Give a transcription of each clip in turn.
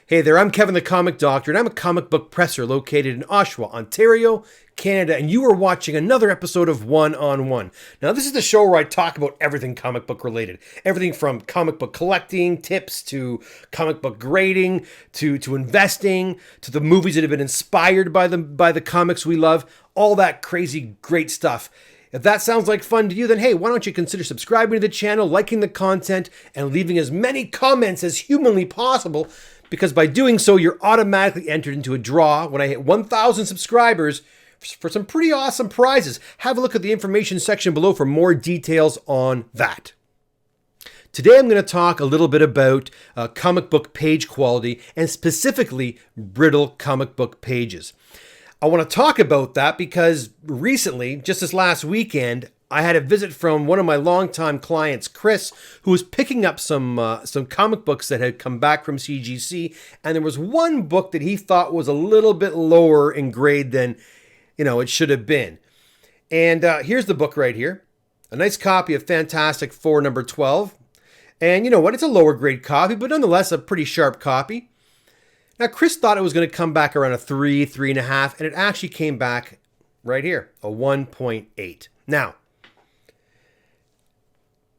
Hey there, I'm Kevin the Comic Doctor, and I'm a comic book presser located in Oshawa, Ontario, Canada, and you are watching another episode of One on One. Now, this is the show where I talk about everything comic book related. Everything from comic book collecting, tips, to comic book grading, to investing, to the movies that have been inspired by the comics we love, all that crazy great stuff. If that sounds like fun to you, then hey, why don't you consider subscribing to the channel, liking the content, and leaving as many comments as humanly possible, because by doing so, you're automatically entered into a draw when I hit 1,000 subscribers for some pretty awesome prizes. Have a look at the information section below for more details on that. Today, I'm going to talk a little bit about comic book page quality, and specifically brittle comic book pages. I want to talk about that because recently, just this last weekend, I had a visit from one of my longtime clients, Chris, who was picking up some comic books that had come back from CGC, and there was one book that he thought was a little bit lower in grade than, it should have been. And here's the book right here, a nice copy of Fantastic Four number 12. And you know what? It's a lower grade copy, but nonetheless a pretty sharp copy. Now, Chris thought it was going to come back around a 3.5, and it actually came back right here, a 1.8. Now,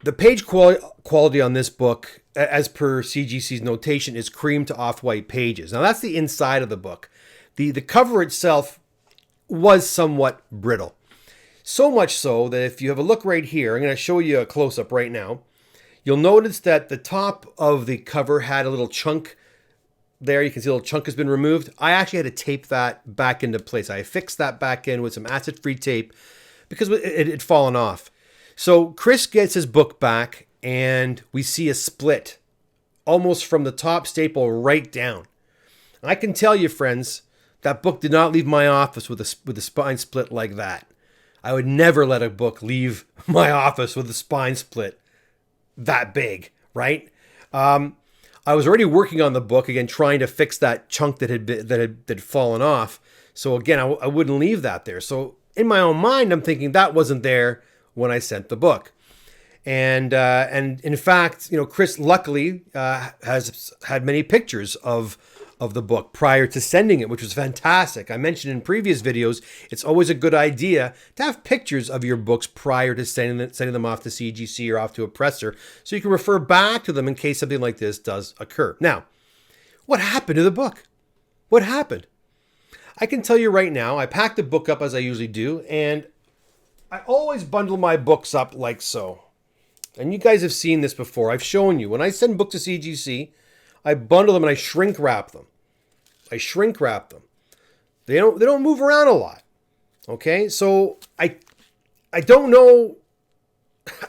the page quality on this book, as per CGC's notation, is cream to off-white pages. Now, that's the inside of the book. The cover itself was somewhat brittle. So much so that if you have a look right here, I'm going to show you a close-up right now. You'll notice that the top of the cover had a little chunk there. You can see a little chunk has been removed. I actually had to tape that back into place. I fixed that back in with some acid-free tape because it had fallen off. So Chris gets his book back, and we see a split almost from the top staple right down. I can tell you, friends, that book did not leave my office with a spine split like that. I would never let a book leave my office with a spine split that big, right? I was already working on the book, again, trying to fix that chunk that had fallen off. So again, I wouldn't leave that there. So in my own mind, I'm thinking that wasn't there when I sent the book. And in fact, Chris luckily has had many pictures of the book prior to sending it, which was fantastic. I mentioned in previous videos, it's always a good idea to have pictures of your books prior to sending them off to CGC or off to a presser, so you can refer back to them in case something like this does occur. Now, what happened to the book? What happened? I can tell you right now, I packed the book up as I usually do, and I always bundle my books up like so. And you guys have seen this before. I've shown you. When I send books to CGC, I bundle them and I shrink wrap them. They don't move around a lot. Okay? So I don't know.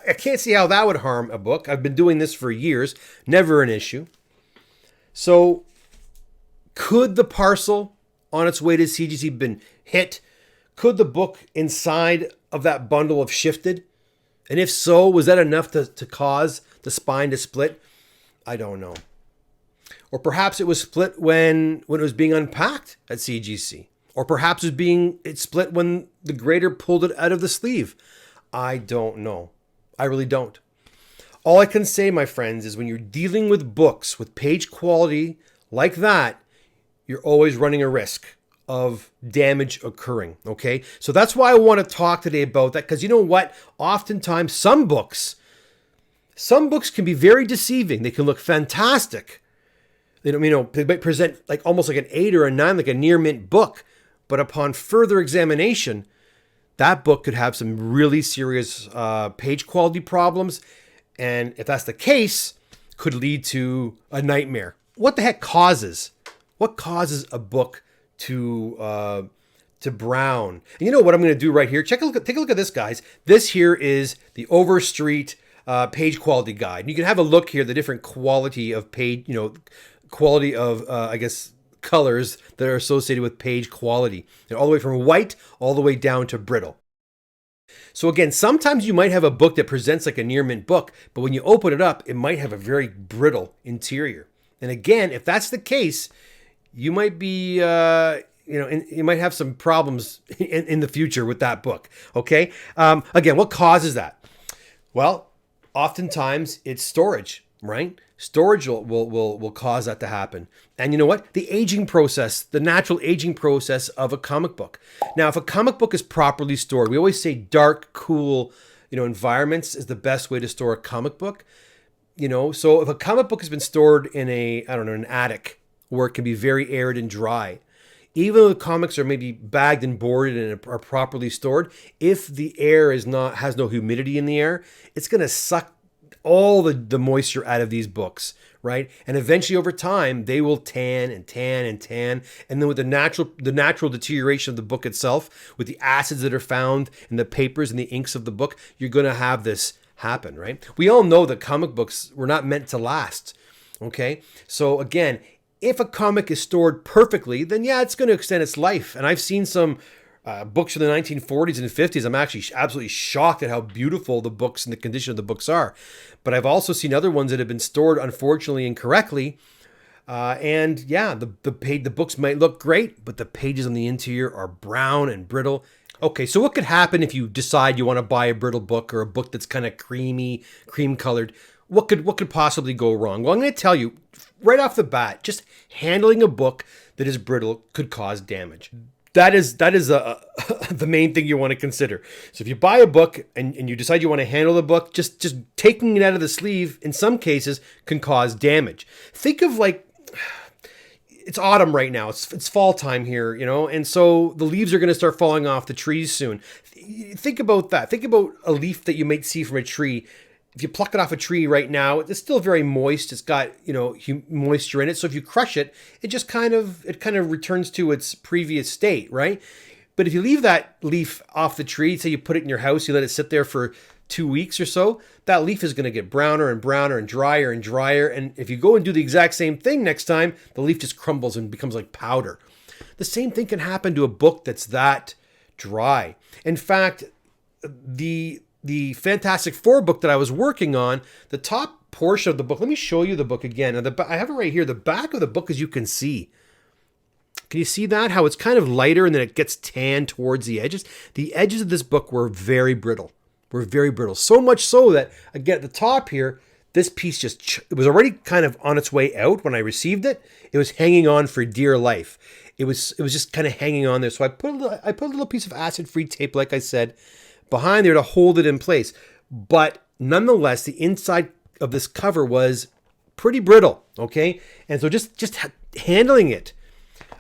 I can't see how that would harm a book. I've been doing this for years. Never an issue. So could the parcel on its way to CGC been hit? Could the book inside of that bundle have shifted? And if so, was that enough to cause the spine to split? I don't know. Or perhaps it was split when it was being unpacked at CGC. Or perhaps it split when the grader pulled it out of the sleeve. I don't know. I really don't. All I can say, my friends, is when you're dealing with books with page quality like that, you're always running a risk of damage occurring, okay? So that's why I want to talk today about that, because you know what? Oftentimes, some books can be very deceiving. They can look fantastic. They might present like almost like an 8 or a 9, like a near mint book. But upon further examination, that book could have some really serious page quality problems. And if that's the case, could lead to a nightmare. What the heck causes? What causes a book to brown? And you know what I'm going to do right here? Take a look at this, guys. This here is the Overstreet page quality guide. And you can have a look here, the different quality of page, quality of colors that are associated with page quality. And all the way from white all the way down to brittle. So again, sometimes you might have a book that presents like a near mint book, but when you open it up, it might have a very brittle interior. And again, if that's the case, you might be, you might have some problems in the future with that book. Okay. Again, what causes that? Well, oftentimes it's storage. right? Storage will cause that to happen. And you know what? The aging process, the natural aging process of a comic book. Now, if a comic book is properly stored, we always say dark, cool, environments is the best way to store a comic book. So if a comic book has been stored in an attic where it can be very arid and dry, even though the comics are maybe bagged and boarded and are properly stored, if the air has no humidity in the air, it's going to suck all the moisture out of these books, right? And eventually over time, they will tan and tan and tan. And then with the natural deterioration of the book itself, with the acids that are found in the papers and the inks of the book, you're going to have this happen, right? We all know that comic books were not meant to last, okay? So again, if a comic is stored perfectly, then yeah, it's going to extend its life. And I've seen some books from the 1940s and 50s. I'm actually absolutely shocked at how beautiful the books and the condition of the books are. But I've also seen other ones that have been stored, unfortunately, incorrectly. And yeah, the books might look great, but the pages on the interior are brown and brittle. Okay, so what could happen if you decide you want to buy a brittle book or a book that's kind of creamy, cream colored? What could possibly go wrong? Well, I'm going to tell you right off the bat, just handling a book that is brittle could cause damage. That is the main thing you want to consider. So if you buy a book and you decide you want to handle the book, just taking it out of the sleeve in some cases can cause damage. Think of it's autumn right now. It's fall time here, and so the leaves are going to start falling off the trees soon. Think about that. Think about a leaf that you might see from a tree. If you pluck it off a tree right now, it's still very moist. It's got, moisture in it. So if you crush it, it just kind of returns to its previous state, right? But if you leave that leaf off the tree, say you put it in your house, you let it sit there for 2 weeks or so, that leaf is going to get browner and browner and drier and drier. And if you go and do the exact same thing next time, the leaf just crumbles and becomes like powder. The same thing can happen to a book that's that dry. In fact, the Fantastic Four book that I was working on, the top portion of the book, let me show you the book again. I have it right here. The back of the book, as you can see. Can you see that? How it's kind of lighter and then it gets tan towards the edges. The edges of this book were very brittle. So much so that, again, at the top here, this piece it was already kind of on its way out when I received it. It was hanging on for dear life. It was just kind of hanging on there. So I put a little piece of acid-free tape, like I said, behind there to hold it in place. But nonetheless, the inside of this cover was pretty brittle, okay? And so just handling it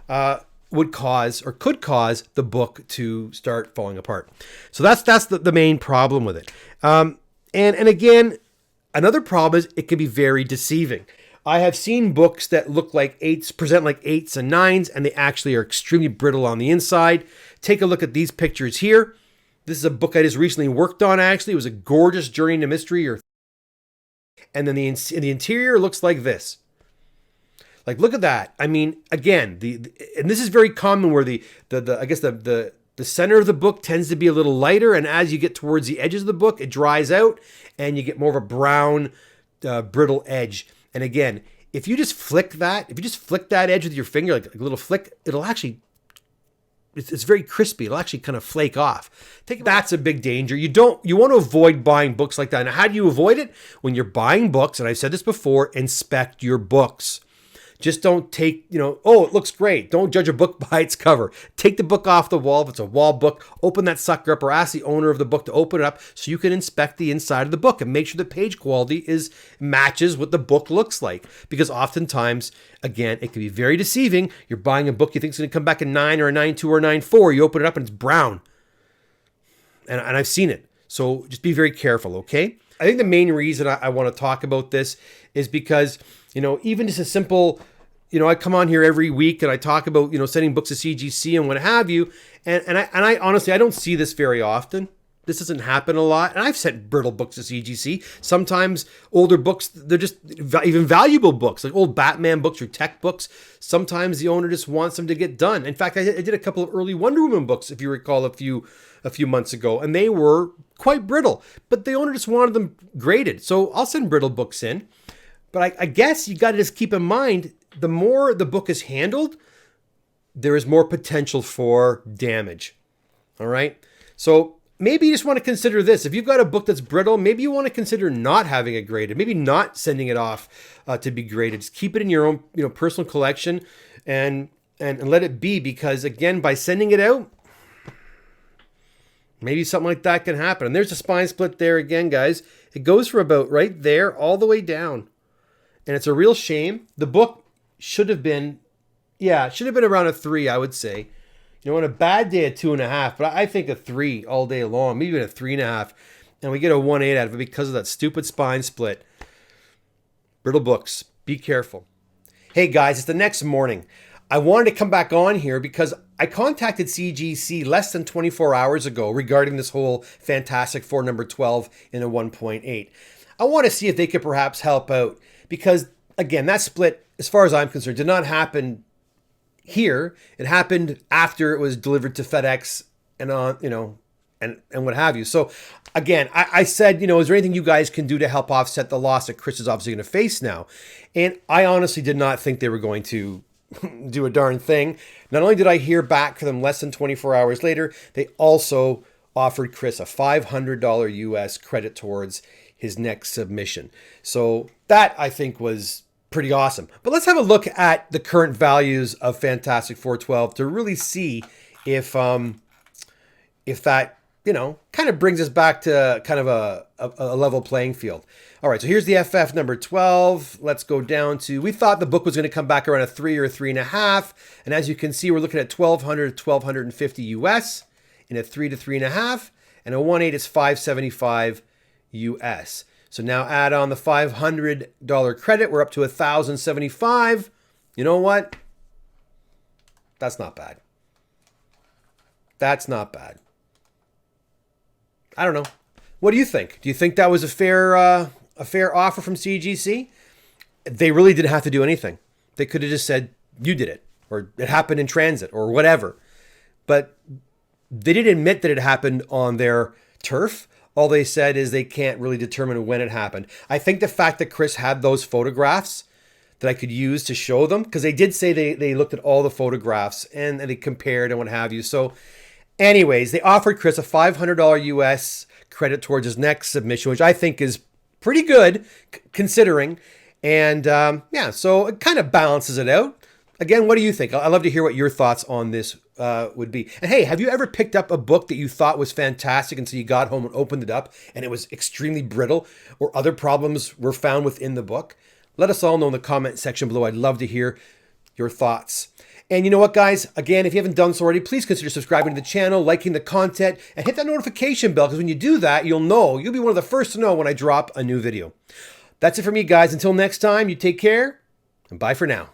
could cause the book to start falling apart. So that's the main problem with it. And again, another problem is it can be very deceiving. I have seen books that look like present like 8s and 9s, and they actually are extremely brittle on the inside. Take a look at these pictures here. This is a book I just recently worked on, actually. It was a gorgeous journey into mystery. And then the interior looks like this. Like, look at that. I mean, again, and this is very common where the center of the book tends to be a little lighter, and as you get towards the edges of the book, it dries out, and you get more of a brown, brittle edge. And again, if you just flick that edge with your finger, like a little flick, it'll actually... It's very crispy. It'll actually kind of flake off. That's a big danger. You want to avoid buying books like that. Now, how do you avoid it? When you're buying books, and I've said this before, inspect your books. Just don't take, oh, it looks great. Don't judge a book by its cover. Take the book off the wall. If it's a wall book, open that sucker up or ask the owner of the book to open it up so you can inspect the inside of the book and make sure the page quality matches what the book looks like. Because oftentimes, again, it can be very deceiving. You're buying a book you think is going to come back a 9 or a 9.2 or a 9.4. You open it up and it's brown. And I've seen it. So just be very careful, okay? I think the main reason I want to talk about this is because, even just a simple... I come on here every week and I talk about, sending books to CGC and what have you. And I honestly, I don't see this very often. This doesn't happen a lot. And I've sent brittle books to CGC. Sometimes older books, they're just even valuable books, like old Batman books or tech books. Sometimes the owner just wants them to get done. In fact, I did a couple of early Wonder Woman books, if you recall, a few months ago, and they were quite brittle, but the owner just wanted them graded. So I'll send brittle books in. But I guess you got to just keep in mind, the more the book is handled, there is more potential for damage. All right. So maybe you just want to consider this. If you've got a book that's brittle, maybe you want to consider not having it graded, maybe not sending it off to be graded. Just keep it in your own, personal collection and let it be, because again, by sending it out, maybe something like that can happen. And there's a spine split there again, guys. It goes from about right there all the way down. And it's a real shame. The book should have been around a 3, I would say. On a bad day, a 2.5, but I think a 3 all day long, maybe even a 3.5. And we get a 1.8 out of it because of that stupid spine split. Brittle books, be careful. Hey guys, it's the next morning. I wanted to come back on here because I contacted CGC less than 24 hours ago regarding this whole Fantastic Four number 12 in a 1.8. I want to see if they could perhaps help out, because again, that split, as far as I'm concerned, did not happen here. It happened after it was delivered to FedEx and on, and what have you. So again, I said, is there anything you guys can do to help offset the loss that Chris is obviously going to face now? And I honestly did not think they were going to do a darn thing. Not only did I hear back from them less than 24 hours later, they also offered Chris a $500 US credit towards his next submission. So that, I think, was pretty awesome. But let's have a look at the current values of Fantastic Four 12 to really see if that, kind of brings us back to kind of a level playing field. All right, so here's the FF number 12. Let's go down to, we thought the book was going to come back around a 3 or 3.5. And as you can see, we're looking at 1,200 to 1,250 US in a 3 to 3.5. And a 1.8 is 575 US. So now add on the $500 credit. We're up to 1,075. You know what? That's not bad. That's not bad. I don't know. What do you think? Do you think that was a fair offer from CGC? They really didn't have to do anything. They could have just said, you did it, or it happened in transit, or whatever. But they didn't admit that it happened on their turf. All they said is they can't really determine when it happened. I think the fact that Chris had those photographs that I could use to show them, because they did say they looked at all the photographs and they compared and what have you. So anyways, they offered Chris a $500 US credit towards his next submission, which I think is pretty good considering. And so it kind of balances it out. Again, what do you think? I'd love to hear what your thoughts on this would be. And hey, have you ever picked up a book that you thought was fantastic until you got home and opened it up and it was extremely brittle, or other problems were found within the book? Let us all know in the comment section below. I'd love to hear your thoughts. And you know what, guys? Again, if you haven't done so already, please consider subscribing to the channel, liking the content, and hit that notification bell, because when you do that, you'll be one of the first to know when I drop a new video. That's it for me, guys. Until next time, you take care, and bye for now.